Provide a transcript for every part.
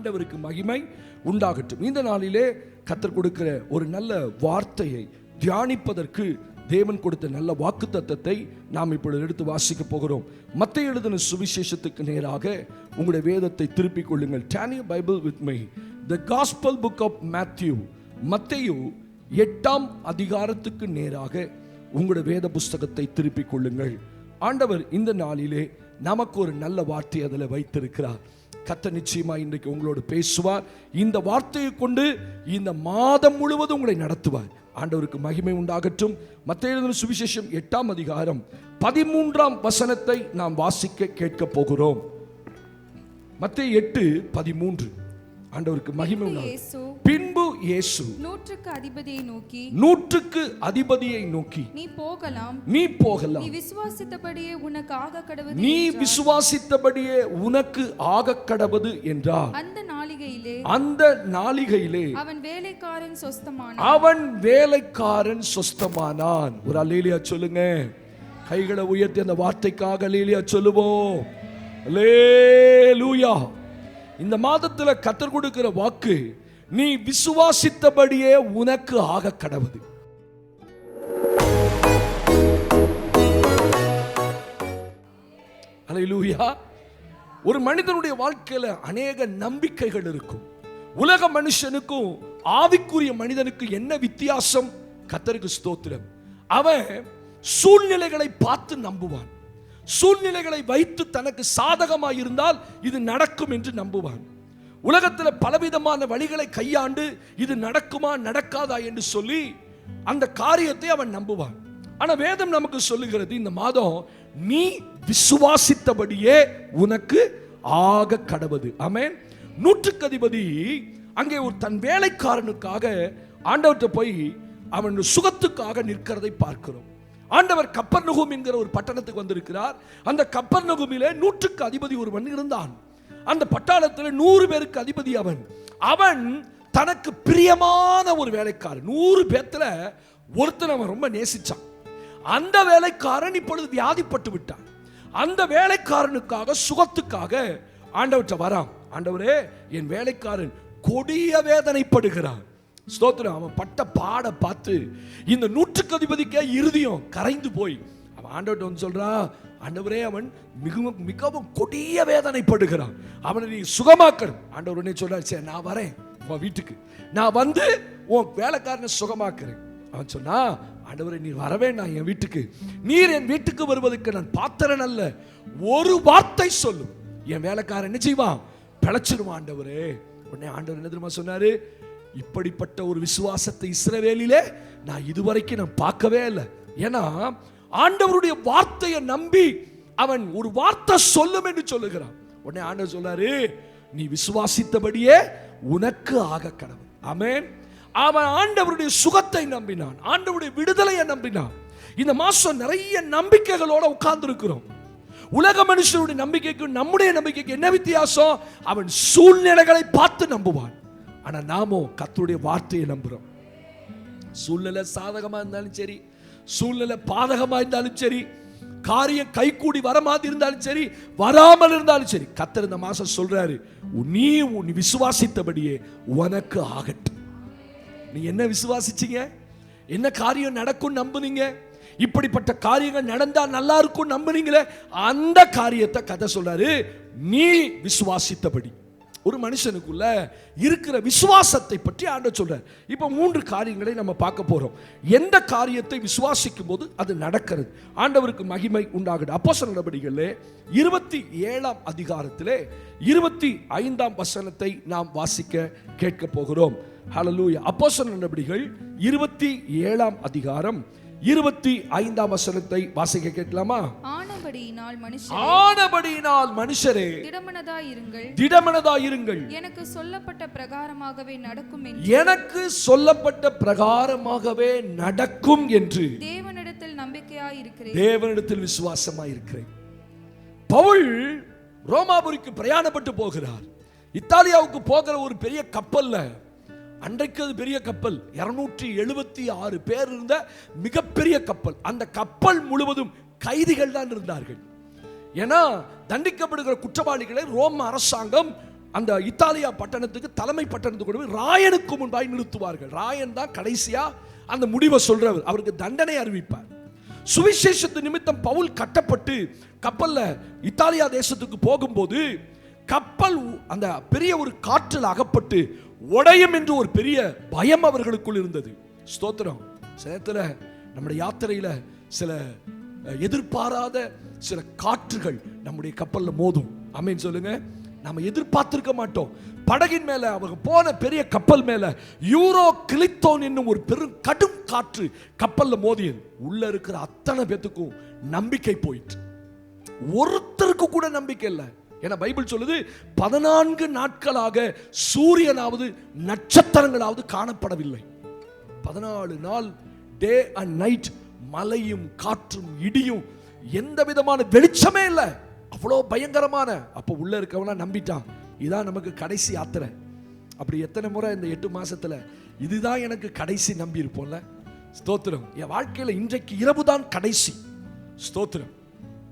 ஆண்டவருக்கு மகிமை உண்டாகட்டும். இந்த நாளிலே கர்த்தர் கொடுக்கிற ஒரு நல்ல வார்த்தையை தியானிப்பதற்கு தேவன் கொடுத்த நல்ல வாக்குத்தத்தத்தை நாம் இப்பொழுது எடுத்து வாசிக்க போகிறோம். மத்தேயு எழுதின சுவிசேஷத்துக்கு நேராக உங்களுடைய வேதத்தை திருப்பிக் கொள்ளுங்கள். Turn your Bible with me. The Gospel Book of Matthew. மத்தேயு 8ஆம் அதிகாரத்துக்கு நேராக உங்களுடைய வேத புஸ்தகத்தை திருப்பிக் கொள்ளுங்கள். ஆண்டவர் இந்த நாளிலே நமக்கு ஒரு நல்ல வார்த்தை அதில் வைத்திருக்கிறார். கர்த்தர் நிச்சயமா இன்றைக்கு உங்களோடு பேசுவார். இந்த வார்த்தையை கொண்டு இந்த மாதம் முழுவதும் உங்களை நடத்துவார். ஆண்டவருக்கு மகிமை உண்டாகட்டும். மத்தேயு எழுதின சுவிசேஷம் 8ஆம் அதிகாரம் 13ஆம் வசனத்தை நாம் வாசிக்க கேட்க போகிறோம். மத்தேயு 8:13. ஆண்டவருக்கு மகிமை உண்டாகட்டும். பின்பு இயேசு நூற்றுக்கு அதிபதியை நோக்கி நீ போகலாம், நீ விசுவாசித்தபடியே உனக்கு ஆக கடவது என்றார். அந்த நாளிகையிலே அவன் வேலைக்காரன் சொஸ்தமானான். ஒரு அல்லேலூயா சொல்லுங்க. கைகளை உயர்த்தி அந்த வார்த்தைக்காக அல்லேலூயா சொல்லுவோம். அல்லேலூயா. இந்த மாதத்தில் கர்த்தர் கொடுக்கிற வாக்கு, நீ விசுவாசித்தபடியே உனக்கு ஆக கடவுது. அல்லேலூயா. ஒரு மனிதனுடைய வாழ்க்கையில அநேக நம்பிக்கைகள் இருக்கும். உலக மனுஷனுக்கும் ஆவிக்குரிய மனிதனுக்கு என்ன வித்தியாசம்? கர்த்தருக்கு ஸ்தோத்திரம். அவன் சூழ்நிலைகளை பார்த்து நம்புவான். சூழ்நிலைகளை வைத்து தனக்கு சாதகமாக இருந்தால் இது நடக்கும் என்று நம்புவான். உலகத்தில் பலவிதமான வழிகளை கையாண்டு இது நடக்குமா நடக்காதா என்று சொல்லி அந்த காரியத்தை அவன் நம்புவான். ஆனா வேதம் நமக்கு சொல்லுகிறது, இந்த மாதம் நீ விசுவாசித்தபடியே உனக்கு ஆக கடவது. ஆமென். நூற்றுக்கு அதிபதி அங்கே ஒரு தன் வேலைக்காரனுக்காக ஆண்டவர்கிட்ட போய் அவன் சுகத்துக்காக நிற்கிறதை பார்க்கிறோம். ஆண்டவர் கப்பர்நகூம் என்கிற ஒரு பட்டணத்துக்கு வந்திருக்கிறார். அந்த கப்பர்நகூமிலே நூற்றுக்கு அதிபதி ஒருவன் இருந்தான். அந்த பட்டாளத்தில் 100 பேருக்கு அதிபதி அவன். அவன் தனக்கு பிரியமான ஒரு வேலைக்காரன். 100 பேத்துல ஒருத்தன் அவன் ரொம்ப நேசிச்சான். அந்த வேலைக்காரன் இப்பொழுது வியாதிப்பட்டு விட்டான். அந்த வேலைக்காரனுக்காக சுகத்துக்காக ஆண்டவர்கிட்ட வரான். ஆண்டவரே, என் வேலைக்காரன் கொடிய வேதனைப்படுகிறான். ஸ்தோத்திரம். அவன் பட்ட பாட பார்த்து இந்த நூற்றுக்கு அதிபதிக்கே இருதயம் கரைந்து போய் அவன் ஆண்டவர்கிட்ட வந்து சொல்றான், ஆண்டவரே, அவன் மிகவும் கொடிய வேதனைப்படுகிறான், அவனை நீ சுகமாக்கணும். ஆண்டவர் உடனே சொல்றாரு, சரி நான் வரேன் உன் வீட்டுக்கு, நான் வந்து உன் வேலைக்காரனை சுகமாக்குறேன். அவன் சொன்னா, ஆண்டவரே நீ வரவேண்டாம் என் வீட்டுக்கு, நீர் என் வீட்டுக்கு வருவதற்கு நான் பாத்திரன் அல்ல, ஒரு வார்த்தை சொல்லும் என் வேலைக்காரன் என்ன செய்வான்? பிழைச்சிருவான். ஆண்டவரே. உடனே ஆண்டவர் என்ன தெரியுமா சொன்னாரு? இப்படிப்பட்ட ஒரு விசுவாசத்தை இஸ்ரவேலிலே நான் இதுவரைக்கும் நான் பார்க்கவே இல்லை. ஏன்னா ஆண்டவருடைய வார்த்தையை நம்பி அவன் ஒரு வார்த்தை சொல்லும் என்று சொல்லுகிறான். உடனே ஆண்டவர் சொன்னாரு, நீ விசுவாசித்தபடியே உனக்கு ஆக கடவுள். ஆமென். அவன் ஆண்டவருடைய சுகத்தை நம்பினான், ஆண்டவருடைய விடுதலையை நம்பினான். இந்த மாசம் நிறைய நம்பிக்கைகளோட உட்கார்ந்து இருக்கிறோம். உலக மனுஷனுடைய நம்பிக்கைக்கும் நம்முடைய நம்பிக்கைக்கு என்ன வித்தியாசம்? அவன் சூழ்நிலைகளை பார்த்து நம்புவான். ஆனா நாமோ கர்த்தருடைய வார்த்தையை நம்புறோம். சூழ்நிலை சாதகமா இருந்தாலும் சரி, சூழ்நிலை பாதகமா இருந்தாலும் சரி, காரியம் கைகூடி வர மாதிரி இருந்தாலும் சரி, வராமல் இருந்தாலும் சரி, கர்த்தர் இந்த மாசம் சொல்றாரு, நீ விசுவாசித்தபடியே உனக்கு ஆகட்டும். நீ என்ன விசுவாசிச்சீங்க? என்ன காரியம் நடக்கும் நம்புனீங்க? இப்படிப்பட்ட காரியங்கள் நடந்தா நல்லா இருக்கும் நம்புனீங்களே, அந்த காரியத்தை கதை சொல்றாரு, நீ விசுவாசித்தபடி. ஒரு மனுஷனுக்குள்ள இருக்கிற விசுவாசத்தை பற்றி ஆண்டவர் சொல்றார். இப்போ 3 காரியங்களை நம்ம பார்க்க போறோம். எந்த காரியத்தை விசுவாசிக்கும் போது அது நடக்கிறது. ஆண்டவருக்கு மகிமை உண்டாகட்டும். அப்போஸ்தலர் நடபடிகளிலே 27ஆம் அதிகாரத்திலே 25ஆம் வசனத்தை நாம் வாசிக்க கேட்க போகிறோம். ஹல்லேலூயா. அப்போஸ்தலர் நடபடிகள் 27ஆம் அதிகாரம் 25ஆம் வசனத்தை வாசிக்க கேட்கலாமா? ஆனபடியினால் மனுஷரே திடமனதாயிருங்கள், எனக்கு சொல்லப்பட்ட பிரகாரமாகவே நடக்கும் என்று தேவனிடத்தில் விசுவாசமாயிருக்கிறேன். பவுல் ரோமாபுரிக்கு பிரயாணப்பட்டு போகிறார். இத்தாலியாவுக்கு போகிற ஒரு பெரிய கப்பல்ல, அன்றைக்கு அது பெரிய கப்பல், 276 பேர் இருந்த மிகப்பெரிய கப்பல். அந்த கப்பல் முழுவதும் கைதிகள் தான் இருந்தார்கள். ஏன்னா தண்டிக்கப்படுகிற குற்றவாளிகளை ரோம அரசாங்கம் அந்த இத்தாலியா பட்டணத்துக்கு தலைமை பட்டணத்துக்கு கொண்டு போய் ராயனுக்கு முன்பாய் நிறுத்துவார்கள். ராயன் தான் கடைசியா அந்த முடிவை சொல்றவர், அவருக்கு தண்டனை அறிவிப்பார். சுவிசேஷத்து நிமித்தம் பவுல் கட்டப்பட்டு கப்பல்ல இத்தாலியா தேசத்துக்கு போகும்போது கப்பல் அந்த பெரிய ஒரு காற்றில் அகப்பட்டு உடையும் என்று ஒரு பெரிய பயம் அவர்களுக்குள் இருந்தது. ஸ்தோத்திரம். சில நம்முடைய யாத்திரையில சில எதிர்பாராத சில காற்றுகள் நம்முடைய கப்பல்ல மோதும். ஆமென் சொல்லுங்க. நம்ம எதிர்பார்த்திருக்க மாட்டோம். படகின் மேல அவங்க போன பெரிய கப்பல் மேல யூரோ கிளித்தோன் என்னும் ஒரு பெரும் கடும் காற்று கப்பல்ல மோதியது. உள்ள இருக்கிற அத்தனை பேத்துக்கும் நம்பிக்கை போயிட்டு, ஒருத்தருக்கு கூட நம்பிக்கை இல்லை. ஏன்னா பைபிள் சொல்லுது 14 நாட்களாக சூரியனாவது நட்சத்திரங்களாவது காணப்படவில்லை. 14 நாள் டே அண்ட் நைட் மழையும் காற்றும் இடியும், எந்த விதமான வெளிச்சமே இல்லை. அவ்வளோ பயங்கரமான. அப்போ உள்ள இருக்கவனா நம்பிட்டான், இதான் நமக்கு கடைசி யாத்திரை. அப்படி எத்தனை முறை இந்த 8 மாசத்துல இதுதான் எனக்கு கடைசி நம்பி இருப்போம்ல. ஸ்தோத்திரம். என் வாழ்க்கையில இன்றைக்கு இரவு தான் கடைசி. ஸ்தோத்திரம்.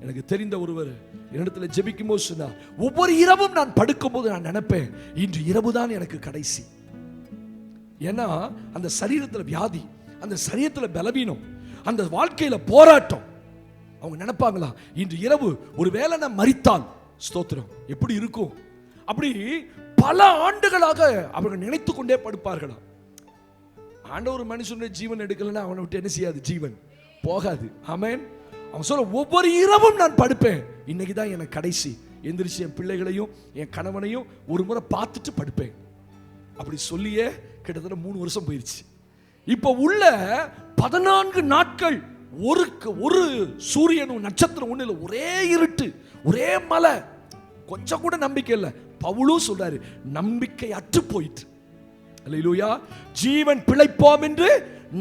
எனக்கு தெரிந்த ஒருவர் என்னிடத்துல ஜெபிக்கும் போது சொன்னார், ஒவ்வொரு இரவும் நான் படுக்கும் போது நான் நினைப்பேன், இன்று இரவு தான் எனக்கு கடைசி. ஏன்னா அந்த சரீரத்துல வியாதி, அந்த சரீரத்துல பலவீனம், அந்த வாழ்க்கையில போராட்டம். அவங்க நினைப்பாங்களா, இன்று இரவு ஒருவேளை நான் மரித்தால் ஸ்தோத்திரம் எப்படி இருக்கும். அப்படி பல ஆண்டுகளாக அவர்கள் நினைத்து கொண்டே படுப்பார்களா. ஆண்டவர் மனுஷனுடைய ஜீவன் எடுக்கலன்னா அவனை விட்டு என்ன செய்யாது, ஜீவன் போகாது. ஆமென். அவன் சொல்ல, ஒவ்வொரு இரவும் நான் படுப்பேன், இன்னைக்கு தான் எனக்கு கடைசி. எந்திரிச்சு என் பிள்ளைகளையும் என் கணவனையும் ஒரு முறை பார்த்துட்டு படுப்பேன். அப்படி சொல்லியே கிட்டத்தட்ட 3 வருஷம் போயிருச்சு. இப்ப உள்ள 14 நாட்கள் ஒரு சூரியனும் நட்சத்திரம் ஒண்ணு இல்லை, ஒரே இருட்டு, ஒரே மலை, கொஞ்சம் கூட நம்பிக்கை இல்லை. பவுலும் சொல்றாரு, நம்பிக்கை அற்று போயிட்டு. அல்லேலூயா. ஜீவன் பிழைப்போம் என்று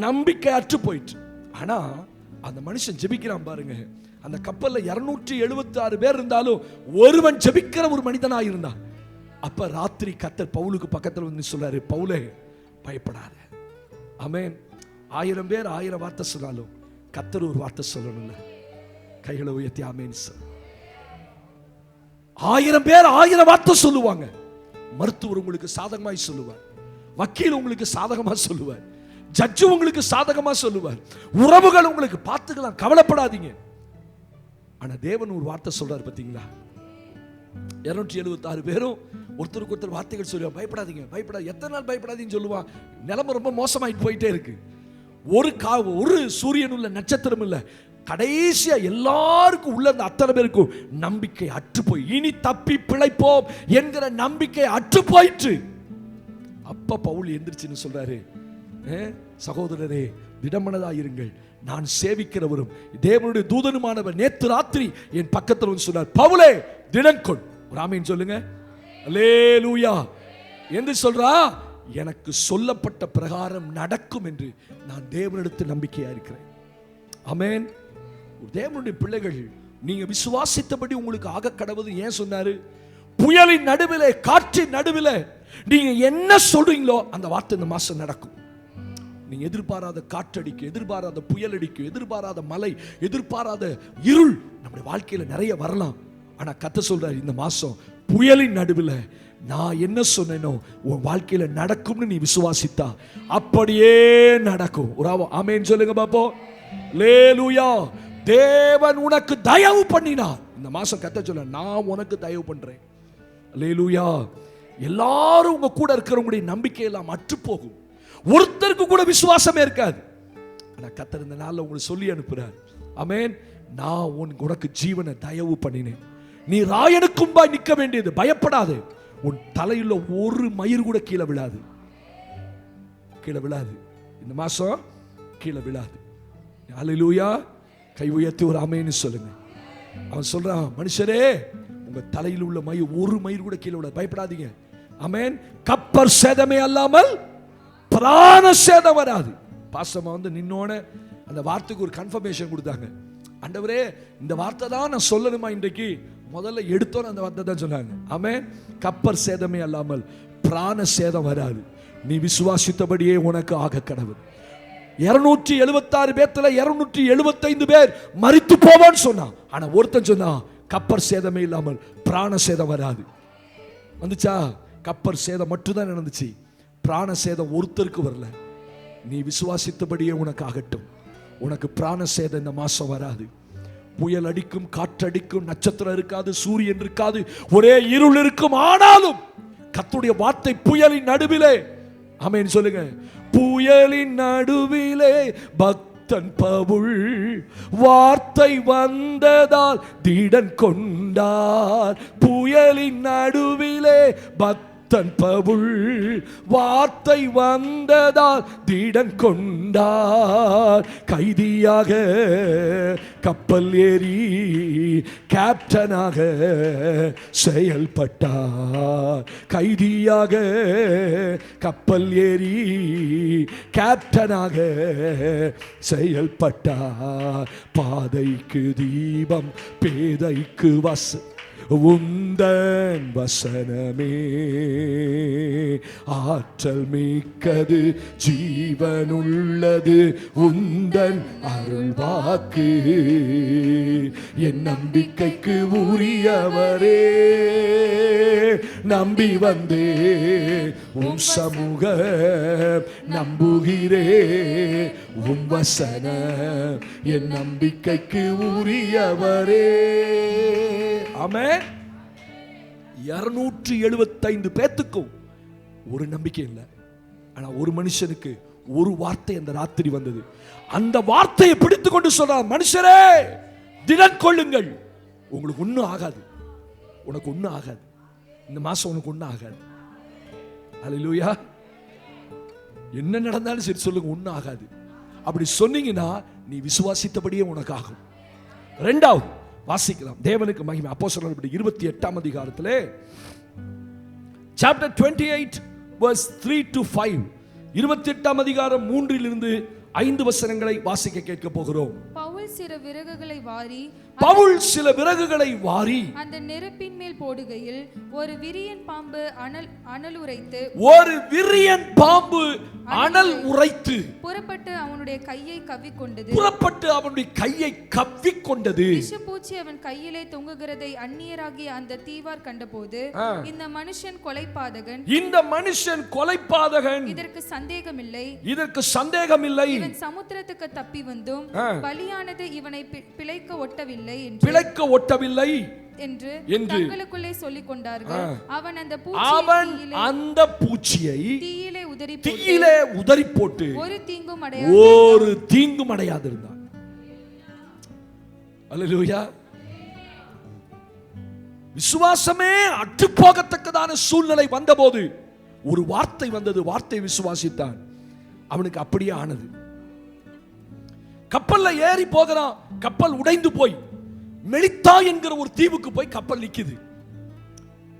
நம்பிக்கை அற்று போயிட்டு. ஆனா அந்த மனுஷன் ஜெபிக்கிறான் பாருங்க. அந்த கப்பல்ல 276 பேர் இருந்தாலும் ஒருவன் ஜெபிக்கிற ஒரு மனிதனாக இருந்தான். அப்ப ராத்திரி கர்த்தர் பவுலுக்கு பக்கத்துல வந்து சொல்றாரு, பவுலே பயப்படாத. ஆமென். 1000 பேர் 1000 வார்த்தை சொன்னாலும் கர்த்தர் ஒரு வார்த்தை சொல்லணும்ல. கைகளை உயர்த்தி ஆமென் சொல். 1000 பேர் 1000 வார்த்தை சொல்லுவாங்க. மருத்துவர் உங்களுக்கு சாதகமாய் சொல்லுவார், வக்கீல் உங்களுக்கு சாதகமா சொல்லுவார், ஜட்ஜு உங்களுக்கு சாதகமா சொல்லுவார், உறவுகள் உங்களுக்கு பார்த்துக்கலாம், கவலைப்படாதீங்க. ஆனா தேவன் ஒரு வார்த்தை சொல்றாரு பாத்தீங்களா. 276 பேரும் ஒருத்தருக்கு ஒருத்தர் வார்த்தைகள் சொல்லுவாங்க, பயப்படாதீங்க பயப்படாது. எத்தனை நாள் பயப்படாதீங்கன்னு சொல்லுவான். நிலைமை ரொம்ப மோசமாயிட்டு போயிட்டே இருக்கு. ஒரு சூரியன் இல்ல, நட்சத்திரம் இல்ல, கடைசியா எல்லாருக்கும் உள்ள அத்தனை பேருக்கும் நம்பிக்கை அற்று போய், இனி தப்பி பிழைப்போம் என்கிற நம்பிக்கை அற்று போயிற்று. அப்ப பவுல் எந்திரிச்சுன்னு சொல்றாரு, சகோதரரே திடமனதாயிருங்கள், நான் சேவிக்கிறவரும் தேவனுடைய தூதனுமானவர் நேற்று ராத்திரி என் பக்கத்தில் வந்து சொன்னார், பவுலே திடன்கொள். ஒரு ஆமீன் சொல்லுங்க. அல்லேலூயா. என்று சொல்றா, எனக்கு சொல்லப்பட்ட பிரகாரம் நடக்கும் என்று நான் தேவனிடத்தில் நம்பிக்கையா இருக்கிறேன். ஆமென். தேவனுடைய பிள்ளைகள், நீங்க விசுவாசித்தபடி உங்களுக்கு ஆக கடவுது. ஏன் சொன்னாரு? புயலின் நடுவிலே, காற்றின் நடுவிலே நீங்க என்ன சொல்றீங்களோ அந்த வார்த்தை இந்த மாசம் நடக்கும். நீங்க எதிர்பாராத காற்றடிக்கு, எதிர்பாராத புயல் அடிக்கு, எதிர்பாராத மழை, எதிர்பாராத இருள் நம்முடைய வாழ்க்கையில நிறைய வரலாம். ஆனா கர்த்தர் சொல்றாரு, இந்த மாசம் புயலின் நடுவில் நான் என்ன சொன்னேனோ உன் வாழ்க்கையில நடக்கும்னு நீ விசுவாசித்தா அப்படியே நடக்கும். ஒரு ஆமென் சொல்லுங்க பாப்போம். அல்லேலூயா. தேவன் உனக்கு தயவு பண்ணினார். இந்த மாசம் கர்த்தர் சொல்ல, நான் உனக்கு தயவு பண்றேன். அல்லேலூயா. எல்லாரும் உங்க கூட இருக்கிறவங்களுடைய நம்பிக்கை எல்லாம் அற்று போகும். ஒருத்தருக்கு கூட விசுவாசமே இருக்காது. ஆனா கர்த்தர் இந்த நாள்ல உங்களுக்கு சொல்லி அனுப்புறார், ஆமென், நான் உனக்கு ஜீவனை தயவு பண்ணினேன். நீ ராயனுக்கும்பாய் நிற்க வேண்டியது, பயப்படாது. உன் தலையுள்ள ஒரு மயிர் கூட கீழே விழாது, கீழே விழாது. இந்த மாசம் கீழே விழாது. அல்லேலூயா. கை உயர்த்தி ஒரு ஆமென்னு சொல்லுங்க. அவன் சொல்றான், மனுஷரே உங்க தலையில் உள்ள மயிர் ஒரு மயிர் கூட கீழே விழாது, பயப்படாதீங்க. ஆமென். கப்பர் சேதமே அல்லாமல் பிராண சேதம் வராது. பாசமா வந்து நின்னோன அந்த வார்த்தைக்கு ஒரு கன்ஃபர்மேஷன் கொடுத்தாங்க. ஆண்டவரே, இந்த வார்த்தை தான் நான் சொல்லணுமா இன்றைக்கு? முதல்ல எடுத்தோன்னு அந்த வார்த்தை தான் சொன்னாங்க. ஆமென். கப்பர் சேதமே அல்லாமல் பிராண சேதம் வராது. நீ விசுவாசித்தபடியே உனக்கு ஆக கடவுள். 276 பேர்ல 275 பேர் மரித்து போவான்னு சொன்னான். ஆனா ஒருத்தன் சொன்னான், கப்பர் சேதமே இல்லாமல் பிராண சேதம் வராது. வந்துச்சா? கப்பல் சேதம் மட்டும்தான் நடந்துச்சு, பிராண சேதம் ஒருத்தருக்கு வரல. நீ விசுவாசித்தபடியே உனக்கு ஆகட்டும். உனக்கு பிராண சேதம் இந்த மாசம் வராது. புயல் அடிக்கும், காற்றடிக்கும், நட்சத்திரம் இருக்காது, சூரியன் இருக்காது, ஒரே இருள் இருக்கும். ஆனாலும் கர்த்தருடைய வார்த்தை புயலின் நடுவிலே, ஆமென் சொல்லுங்க, புயலின் நடுவிலே பக்தன் பவுல் வார்த்தை வந்ததால் திடன் கொண்டார். புயலின் நடுவிலே பக்தன் பவுல் வார்த்தை வந்ததால் திடன் கொண்டார். கைதியாக கப்பல் ஏறி கேப்டனாக செயல்பட்டார். கைதியாக கப்பல் ஏறி கேப்டனாக செயல்பட்டார். பாதைக்கு தீபம், பேதைக்கு உந்தன் வசனமே ஆற்றல் மிக்கது, ஜீவனுள்ளது உந்தன் அருள் வாக்கு. என் நம்பிக்கைக்கு உரியவரே, நம்பி வந்தே உம் சமூக, நம்புகிறே உம் வசனம், என் நம்பிக்கைக்கு உரியவரே. ஆமென். 275 பேத்துக்கும் ஒரு நம்பிக்கை இல்லை. ஆனா ஒரு மனுஷனுக்கு ஒரு வார்த்தை அந்த ராத்திரி வந்தது. அந்த வார்த்தையை பிடித்துக் கொண்டு சொல்றார், மனுஷரே திடன் கொள்ளுங்கள், உங்களுக்கு ஒண்ணும் ஆகாது, உனக்கு ஒண்ணும் ஆகாது, இந்த மாசம் உனக்கு ஒண்ணும் ஆகாது. அல்லேலூயா. என்ன நடந்தாலும் சரி சொல்லுங்க, ஒண்ணும் ஆகாது. அப்படி சொன்னீங்கன்னா நீ விசுவாசித்தபடியே உனக்கு ஆகும். இரண்டாவது வாசிக்கலாம், தேவனுக்கு மகிமை. அப்போஸ்தலர் 28ஆம் அதிகாரத்திலே chapter 28 verse 3 to 5, 28ஆம் அதிகாரம் 3 இலிருந்து 5 வசனங்களை வாசிக்க கேட்க போகிறோம். பவுல் சில விறகுகளை வாரி அந்த நெருப்பின் மேல் போடுகையில் ஒரு விரியன் பாம்பு அனல் உரைத்து புறப்பட்டு அவனுடைய கையை கவ்விக்கொண்டது. விஷப்பூச்சி அவன் கையிலே தொங்குகிறதை அந்நியராகிய அந்த தீவார் கண்டபோது, இந்த மனுஷன் கொலைபாதகன், இதற்கு சந்தேகமில்லை, இவன் சமுத்திரத்துக்கு தப்பி வந்தும் பலியானது இவனை பிழைக்க ஒட்டவில்லை என்று தங்களுக்குள்ளே சொல்லிக் கொண்டார்கள். அவன் அந்த பூச்சியை தீயிலே உதறி போட்டு ஒரு தீங்கும் அடையாதிருந்தான். அல்லேலூயா. விசுவாசமே அற்றுப்போகத்தக்கதான சூழ்நிலை வந்தபோது ஒரு வார்த்தை வந்தது, வார்த்தை விசுவாசித்தான், அவனுக்கு அப்படியே ஆனது. கப்பல்ல ஏறி போகிறான், கப்பல் உடைந்து போய் மெலித்தா என்கிற ஒரு தீவுக்கு போய் கப்பல் நிக்குது.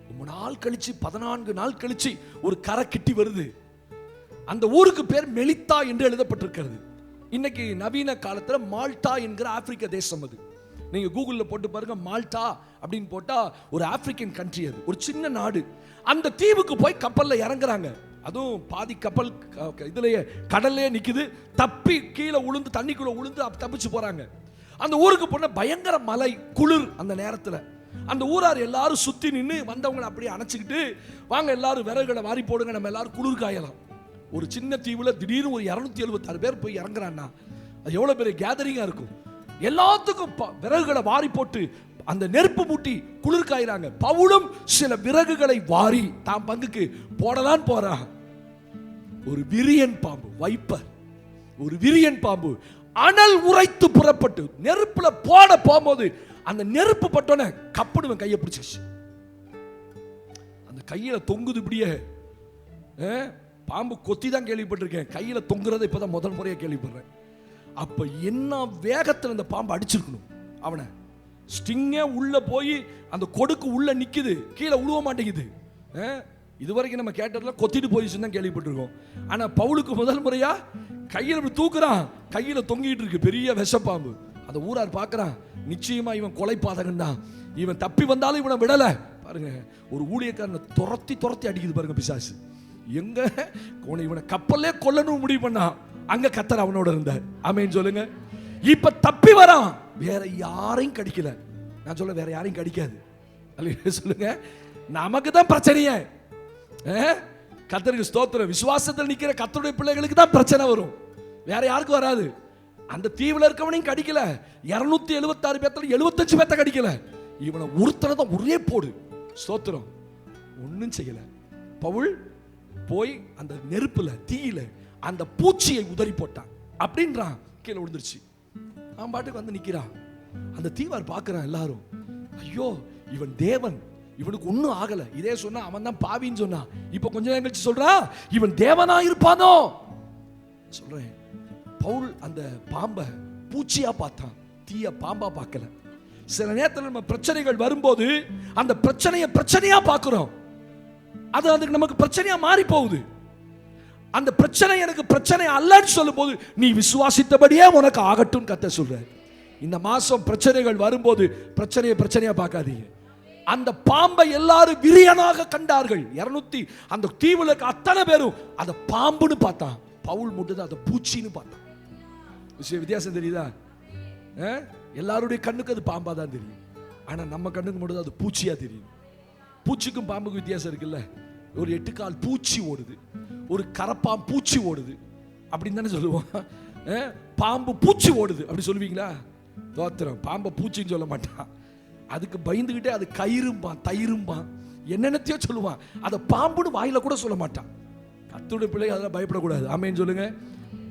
ரொம்ப நாள் கழிச்சு, 14 நாள் கழிச்சு ஒரு கரை கிட்டி வருது. அந்த ஊருக்கு பேர் மெலித்தா என்று எழுதப்பட்டிருக்கிறது. இன்னைக்கு நவீன காலத்துல மால்டா என்கிற ஆப்பிரிக்க தேசம் அது. நீங்க கூகுள்ல போட்டு பாருங்க, மால்டா அப்படின்னு போட்டா ஒரு ஆப்பிரிக்கன் கண்ட்ரி, அது ஒரு சின்ன நாடு. அந்த தீவுக்கு போய் கப்பல்ல இறங்குறாங்க. அதுவும் பாதி கப்பல் இதுலயே கடல்லே நிக்குது. தப்பி கீழே உளுந்து தண்ணிக்குள்ள உளுந்து தப்பிச்சு போறாங்க. அந்த ஊருக்கு போன பயங்கர மலை, குளிர். அந்த நேரத்துல அந்த ஊரார் எல்லாரும் சுத்தி நின்று வந்தவங்களை அப்படியே அணைச்சிக்கிட்டு, வாங்க எல்லாரும் விறகுகளை வாரி போடுங்க, நம்ம எல்லாரும் குளிர் காயலாம். ஒரு சின்ன தீவுல திடீர்னு ஒரு 276 பேர் போய் இறங்குறான்னா அது எவ்வளவு பெரிய கேதரிங்கா இருக்கும். எல்லாத்துக்கும் விறகுகளை வாரி போட்டு அந்த நெருப்பு மூட்டி குளிர் காயிறாங்க. பவுலும் சில விறகுகளை வாரி தான் பங்குக்கு போடலான்னு போறான். ஒரு விரியன் பாம்பு, வைப்பர், ஒரு விரியன் பாம்பு அனல் உரைத்து புறப்பட்டு நெருப்புல போட போகும்போது அந்த நெருப்பு பட்டோன கப்புடுவன் கையை பிடிச்சிச்சு. அந்த கையில தொங்குது. இப்படியே பாம்பு கொத்தி தான் கேள்விப்பட்டிருக்கேன், கையில தொங்குறதை இப்பதான் முதல் முறையா கேள்விப்படுறேன். அப்ப என்ன வேகத்தில் அந்த பாம்பு அடிச்சிருக்கணும் அவனை. ஸ்டிங்கே உள்ள போய் அந்த கொடுக்கு உள்ள நிக்குது, கீழே உழுவ மாட்டேங்குது. இதுவரைக்கும் நம்ம கேட்டதுல கொத்திட்டு போயிடுச்சுன்னு தான் கேள்விப்பட்டிருக்கோம். ஆனா பவுலுக்கு முதல் முறையா கையில இப்படி தூக்குறான், கையில தொங்கிட்டு இருக்கு பெரிய விஷப்பாம்பு. அந்த ஊரார் பார்க்கறான், நிச்சயமா இவன் கொலைபாதகன் தான், இவன் தப்பி வந்தாலும் இவனை விடல. பாருங்க, ஒரு ஊழியக்காரனை துரத்தி அடிக்குது பாருங்க பிசாசு. எங்க இவனை கப்பல்லே கொல்லணும் முடிவு பண்ணா, அங்க கர்த்தர் அவனோட இருந்தார். ஆமென் சொல்லுங்க. இப்ப தப்பி வரான், வேற யாரையும் கடிக்கல. நான் சொல்ல வேற யாரையும் கடிக்காது. அல்லேலூயா சொல்லுங்க. நமக்கு தான் பிரச்சனையே. கர்த்தருக்கு ஸ்தோத்திரம். விசுவாசத்தில் நிக்கிற கர்த்தருடைய பிள்ளைகளுக்கு தான் பிரச்சனை வரும், வேற யாருக்கும் வராது. அந்த தீவுல இருக்கவனையும் கடிக்கல, 276 பேத்துல 75 பேத்த கடிக்கல, இவனை ஒருத்தனை தான் ஒரே போடு. ஸ்தோத்திரம். ஒன்னும் செய்யல. பவுல் போய் அந்த நெருப்புல தீயில அந்த பூச்சியை உதறி போட்டான். அப்படின்றான், கீழே விழுந்துருச்சு. அவன் பாட்டுக்கு வந்து நிக்கிறான். அந்த தீவார் பார்க்கிறான் எல்லாரும், ஐயோ இவன் தேவன், இவனுக்கு ஒன்னும் ஆகல. இதே சொன்னா அவன் தான் பாவின்னு சொன்னான். இப்ப கொஞ்ச நேரம் கழிச்சு சொல்றா இவன் தேவனா இருப்பானோ. சொல்றேன், பவுல் அந்த பாம்பை பூச்சியா பார்த்தான், தீய பாம்பா பார்க்கல. சில நேரத்தில் நம்ம பிரச்சனைகள் வரும்போது அந்த பிரச்சனையா பார்க்கிறோம், அது அதுக்கு நமக்கு பிரச்சனையா மாறி போகுது. அந்த பிரச்சனை எனக்கு பிரச்சனை அல்லன்னு சொல்லும் போது நீ விசுவாசித்தபடியே உனக்கு ஆகட்டும் கர்த்தர் சொல்ற. இந்த மாசம் பிரச்சனைகள் வரும்போது பிரச்சனையா பார்க்காதீங்க. அந்த பாம்பை எல்லாரும் விரியனாக கண்டார்கள். 200 அந்த தீவுல அத்தனை பேரும் அந்த பாம்புன்னு பார்த்தான். பவுல் மட்டும் அதை பூச்சின்னு பார்த்தான். வித்தியாசம் தெரியுதா? எல்லாருடைய கண்ணுக்கு அது பாம்பா தான் தெரியும், ஆனா நம்ம கண்ணுக்கு மட்டும் அது பூச்சியா தெரியும். பூச்சிக்கும் பாம்புக்கும் வித்தியாசம் இருக்குல்ல. ஒரு 8 கால் பூச்சி ஓடுது, ஒரு கரப்பாம் பூச்சி ஓடுது அப்படின்னு தானே சொல்லுவோம். பாம்பு பூச்சி ஓடுது அப்படி சொல்லுவீங்களா? தோத்திரம். பாம்பை பூச்சின்னு சொல்ல மாட்டான், அதுக்கு பயந்துகிட்டே அது கயிறும்பான் தயிரும்பான் என்னென்னத்தையோ சொல்லுவான். அதை பாம்புன்னு வாயில கூட சொல்ல மாட்டான். கர்த்தருடைய பிள்ளை அதெல்லாம் பயப்படக்கூடாது. ஆமேன் சொல்லுங்க.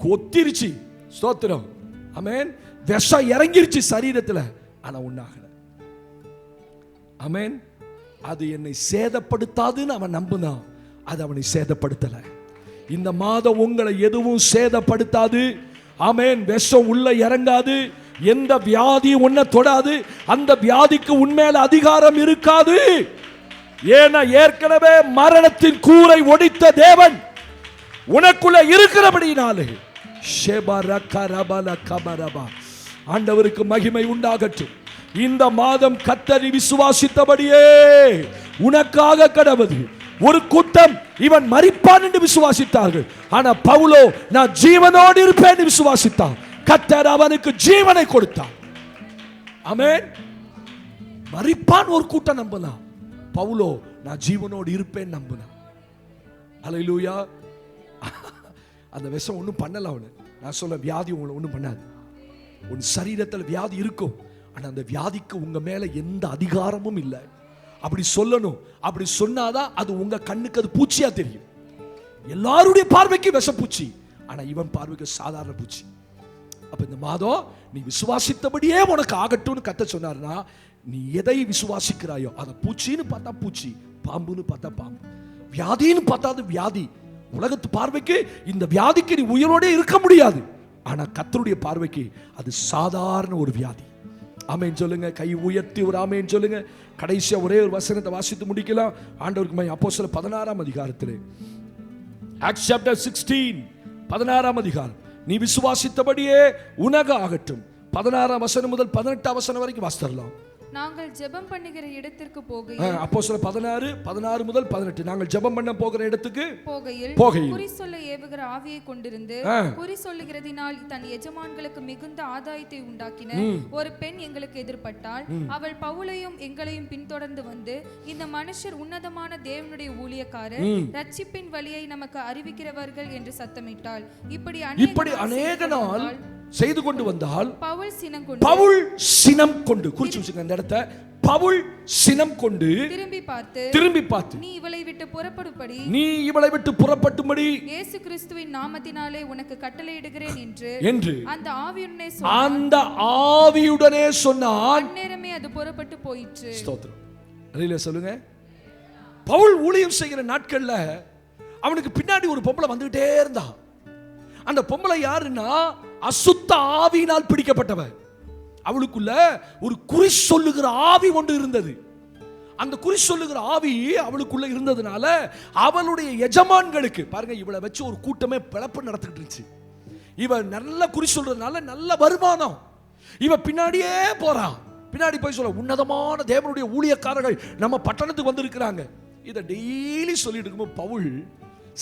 கொத்திருச்சு. ஸ்தோத்திரம். ஆமேன். விஷம் இறங்கிருச்சு சரீரத்தில், ஆனா உண்ணாகல. ஆமேன். அது என்னை சேதப்படுத்தாதுன்னு அவன் நம்பினான், அது அவனை சேதப்படுத்தல. இந்த மாதம் உங்களை எதுவும் சேதப்படுத்தாது. ஆமேன். விஷம் உள்ள இறங்காது, எந்த வியாதி உன்னை தொடாது, அந்த வியாதிக்கு உண்மையில அதிகாரம் இருக்காது. ஏன்னா ஏற்கனவே மரணத்தின் கூரை ஒடித்த தேவன் உனக்குள்ள இருக்கிறபடினாலே ஆண்டவருக்கு மகிமை உண்டாகட்டும். இந்த மாதம் கர்த்தரை விசுவாசித்தபடியே உனக்காக கடவுது. ஒரு கூட்டம் இவன் மரிப்பான் என்று விசுவாசித்தார்கள், ஆனா பவுலோ நான் ஜீவனோடு இருப்பேன் விசுவாசித்தான். கர்த்தர் அவனுக்கு ஜீவனை கொடுத்தார். ஆமென். மரிப்பான் ஒரு கூட்டம் நம்பினான், பவுலோ நான் ஜீவனோடு இருப்பேன் நம்பினான். அல்லேலூயா. அந்த விஷம் ஒன்றும் பண்ணல அவனு. நான் சொல்ல வியாதி உங்களை ஒன்றும் பண்ணாது. உன் சரீரத்தில் வியாதி இருக்கும், ஆனா அந்த வியாதிக்கு உங்க மேல எந்த அதிகாரமும் இல்லை. அப்படி சொல்லணும். அப்படி சொன்னாதான் அது உங்க கண்ணுக்கு அது பூச்சியா தெரியும். எல்லாருடைய பார்வைக்கு விஷப்பூச்சி, ஆனா இவன் பார்வைக்கு சாதாரண பூச்சி. அப்ப இந்த மாதம் நீ விசுவாசித்தபடியே உனக்கு ஆகட்டும்னு கர்த்தர் சொன்னார்னா, நீ எதை விசுவாசிக்கிறாயோ அதை பூச்சின்னு பார்த்தா பூச்சி, பாம்புன்னு பார்த்தா பாம்பு, வியாதின்னு பார்த்தா அது வியாதி. உலகத்து பார்வைக்கு இந்த வியாதிக்கு நீ உயிரோட இருக்க முடியாது, ஆனா கர்த்தருடைய பார்வைக்கு அது சாதாரண ஒரு வியாதி. ஆமென் சொல்லுங்க. கை உயர்த்தி ஒரு ஆமென் சொல்லுங்க. கடைசியா ஒரே ஒரு வசனத்தை வாசித்து முடிக்கலாம். ஆண்டவருக்கு அப்போஸ்தலர் 16ஆம் அதிகாரத்திலே, Acts chapter 16 16ஆம் அதிகாரம், நீ விசுவாசித்தபடியே உனக்கு ஆகட்டும். 16ஆம் வசனம் முதல் 18ஆம் வசனம் வரைக்கும் வாசித்தரலாம். நாங்கள் ஜெபம் பண்ணுகிற இடத்திற்கு போகையில், அப்போஸ்தலர் 16 முதல் 18, நாங்கள் ஜெபம் பண்ண போகிற இடத்துக்கு போகையில் குறி சொல்ல ஏவுகிற ஆவியை கொண்டிருந்து குறி சொல்லுகிறதினால் தன் எஜமான்களுக்கு மிகுந்த ஆதாயத்தை உண்டாக்கின ஒரு பெண் எங்களுக்கு எதிர்பட்டாள். அவள் பவுலையும் எங்களையும் பின்தொடர்ந்து வந்து, இந்த மனுஷர் உன்னதமான தேவனுடைய ஊழியக்காரர், ரட்சிப்பின் வழியை நமக்கு அறிவிக்கிறவர்கள் என்று சத்தமிட்டாள். இப்படி அநேக நாள் செய்து கொண்டு வந்தால் பவுல் சினம் கொண்டு குறிச்சு வச்சுக்க அந்த இடத்தை. பவுல் சினம் கொண்டு திரும்பி பார்த்து நீ இவளை விட்டு புறப்பட்டும்படி இயேசு கிறிஸ்துவின் நாமத்தினாலே உனக்கு கட்டளையிடுகிறேன் என்று அந்த ஆவியுடனே சொன்னான். அந்நேரமே அது புறப்பட்டு போயிற்று. ஸ்தோத்திரம். அல்லேலூயா சொல்லுங்க. பவுல் ஊழியம் செய்கிற நாட்கள்ல அவனுக்கு பின்னாடி ஒரு பொம்பளை வந்துகிட்டே இருந்தா. அந்த பொம்பளை யாருன்னா அசுத்த ஆவியினால் பிடிக்கப்பட்டவ. அவளுக்குள்ள ஒரு குறி சொல்லுகிற ஆவி ஒன்று இருந்தது. அந்த குறி சொல்லுகிற ஆவி அவளுக்குள்ள இருந்ததுனால அவளுடைய எஜமான்களுக்கு பாருங்க, இவளை வச்சு ஒரு கூட்டமே பிளப்பு நடத்திட்டு இருந்துச்சு. இவ நல்ல குறி சொல்றதுனால நல்ல வருமானம். இவ பின்னாடியே போறான். பின்னாடி போய் சொல்ல, உன்னதமான தேவனுடைய ஊழியக்காரர்கள் நம்ம பட்டணத்துக்கு வந்திருக்கிறாங்க. இதை டெய்லி சொல்லிட்டு இருக்கும்போது பவுல்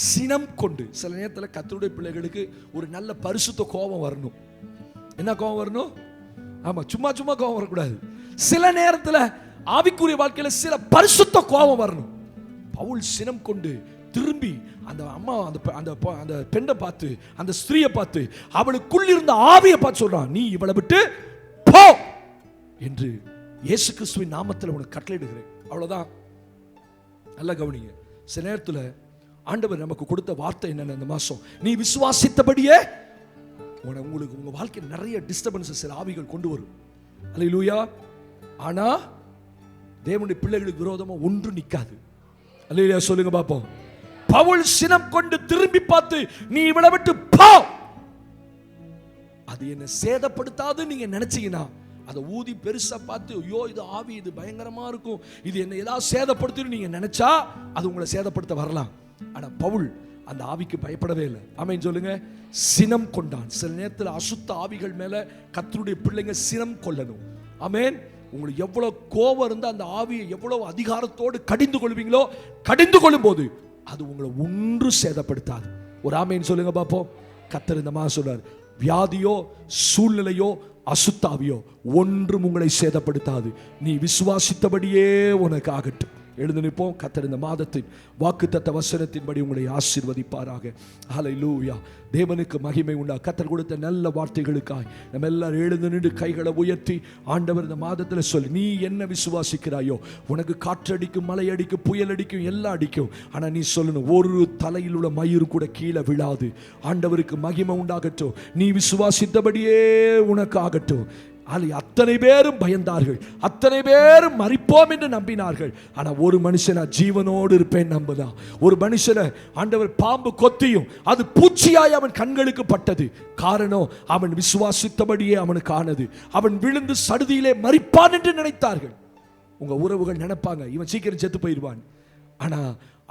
சினம் கொண்டு, சில நேரத்தில் கர்த்தருடைய பிள்ளைகளுக்கு ஒரு நல்ல பரிசுத்த கோபம் வரணும். என்ன கோபம் வரணும்? ஆமா, சும்மா கோபம் வரக்கூடாது. சில நேரத்தில் ஆவிக்குரிய வாழ்க்கையில சில பரிசுத்த கோபம் வரணும். பவுல் சினம் கொண்டு திரும்பி அந்த அம்மா அந்த பெண்ணை பார்த்து, அந்த ஸ்திரியை பார்த்து, அவளுக்குள் இருந்த ஆவியை பார்த்து சொல்றான், நீ இவளை விட்டு போ என்று இயேசு கிறிஸ்துவின் நாமத்தில் உனக்கு கட்டளையிடுகிறேன். அவ்வளவுதான். நல்லா கவனிங்க. சில நேரத்தில் ஆண்டவர் நமக்கு கொடுத்த வார்த்தை என்னென்ன இந்த மாசம், நீ விசுவாசித்தபடியே உங்களுக்கு உங்க வாழ்க்கையில் நிறைய டிஸ்டர்பன்ஸஸ் சில ஆவிகள் கொண்டு வரும். அல்லேலூயா. ஆனா தேவனுடைய பிள்ளைகளுக்கு விரோதமா ஒன்று நிக்காது. அல்லேலூயா சொல்லுங்க பாப்போம். பவுல் சினம் கொண்டு திரும்பி பார்த்து, நீ இவளை விட்டு போ, அது என்ன சேதப்படுத்தாது நீங்க நினைச்சீங்கன்னா, அதை ஊதி பெருசா பார்த்து, ஐயோ இது ஆவி, இது பயங்கரமா இருக்கும், இது என்ன ஏதாவது சேதப்படுத்தி நீங்க நினைச்சா அது உங்களை சேதப்படுத்த வரலாம். ஆனா பவுல் அந்த ஆவிக்கு பயப்படவே இல்லை. ஆமென் சொல்லுங்க. சினம் கொண்டான். சில நேரத்தில் அசுத்த ஆவிகள் மேல கர்த்தருடைய பிள்ளைங்க சினம் கொள்ளணும். ஆமென். உங்களுக்கு எவ்வளவு கோபம் இருந்தா அந்த ஆவியை எவ்வளவு அதிகாரத்தோடு கடிந்து கொள்வீங்களோ, கடிந்து கொள்ளும் போது அது உங்களை ஒன்று சேதப்படுத்தாது. ஒரு ஆமென் சொல்லுங்க பாப்போம். கர்த்தர் இந்த மாதிரி சொல்றார், வியாதியோ சூழ்நிலையோ அசுத்தாவியோ ஒன்றும் உங்களை சேதப்படுத்தாது. நீ விசுவாசித்தபடியே உனக்கு ஆகட்டும். எழுந்து நிற்போம். கர்த்தர் இந்த மாதத்தின் வாக்குத்தத்த வசனத்தின்படி உங்களை ஆசீர்வதிப்பாராக. ஹல்லேலூயா. தேவனுக்கு மகிமை உண்டா. கர்த்தர் கொடுத்த நல்ல வார்த்தைகளுக்காய் நம்ம எல்லாரும் எழுந்து நின்று கைகளை உயர்த்தி ஆண்டவர் இந்த மாதத்தில் சொல்லி, நீ என்ன விசுவாசிக்கிறாயோ, உனக்கு காற்றடிக்கும், மழை அடிக்கும், புயல் அடிக்கும், எல்லாம் அடிக்கும், ஆனா நீ சொல்லணும், ஒரு தலையில் உள்ள மயிர் கூட கீழே விழாது. ஆண்டவருக்கு மகிமை உண்டாகட்டும். நீ விசுவாசித்தபடியே உனக்கு ஆகட்டும். அத்தனை பேரும் பயந்தார்கள், அத்தனை பேரும் மரிப்போம் என்று நம்பினார்கள். ஆனா ஒரு மனுஷனா ஜீவனோடு இருப்பேன் நம்புதான். ஒரு மனுஷனை ஆண்டவர் பாம்பு கொத்தியும் அது பூச்சியாய் அவன் கண்களுக்கு பட்டது. காரணம், அவன் விசுவாசித்தபடியே அவனுக்கு ஆனது. அவன் விழுந்து சடுதியிலே மரிப்பான் என்று நினைத்தார்கள். உங்க உறவுகள் நினைப்பாங்க, இவன் சீக்கிரம் செத்து போயிடுவான். ஆனா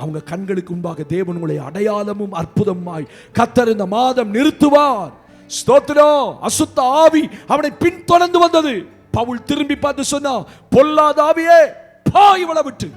அவங்க கண்களுக்கு முன்பாக தேவன் உங்களை அடையாளமும் அற்புதமாய் கர்த்தர் இந்த மாதம் நிறுத்துவார். ஸ்தோத்திரம். அசுத்த ஆவி அவனை பின்தொடர்ந்து வந்தது. பவுல் திரும்பி பார்த்து சொன்னா, பொல்லாத ஆவியே போ இவளை விட்டு.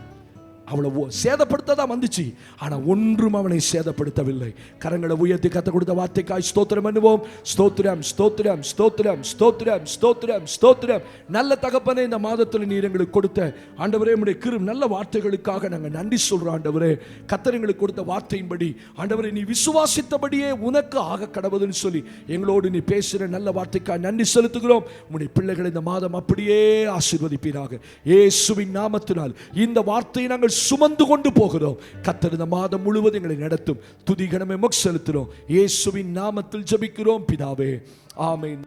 அவளை சேதப்படுத்ததான் வந்துச்சு, ஆனா ஒன்றும் அவனை சேதப்படுத்தவில்லை. கரங்களை உயர்த்தி கர்த்தர் கொடுத்த வார்த்தைக்காய் ஸ்தோத்திரம் பண்ணுவோம். ஸ்தோத்திரம், ஸ்தோத்திரம், ஸ்தோத்திரம், ஸ்தோத்திரம், ஸ்தோத்திரம், ஸ்தோத்திரம். நல்ல தகப்பனே, இந்த மாதத்தில் நீர் எங்களுக்கு கொடுத்த ஆண்டவரே உம்முடைய கிருபை நல்ல வார்த்தைகளுக்காக நாங்கள் நன்றி சொல்றோம். ஆண்டவரே, கர்த்தர் எங்களுக்கு கொடுத்த வார்த்தையின்படி ஆண்டவரே, நீ விசுவாசித்தபடியே உனக்கு ஆக கடவுதுன்னு சொல்லி எங்களோடு நீ பேசுற நல்ல வார்த்தைக்காக நன்றி செலுத்துகிறோம். உம்முடைய பிள்ளைகளை இந்த மாதம் அப்படியே ஆசீர்வதிப்பீராக. இயேசுவின் நாமத்தினால் இந்த வார்த்தையை நாங்கள் சுமந்து கொண்டு போகிறோம். கர்த்தர் இந்த மாதம் முழுவதும் எங்களை நடத்தும். துதி கனமே உமக்கு செலுத்துகிறோம். இயேசுவின் நாமத்தில் ஜெபிக்கிறோம் பிதாவே. ஆமென்.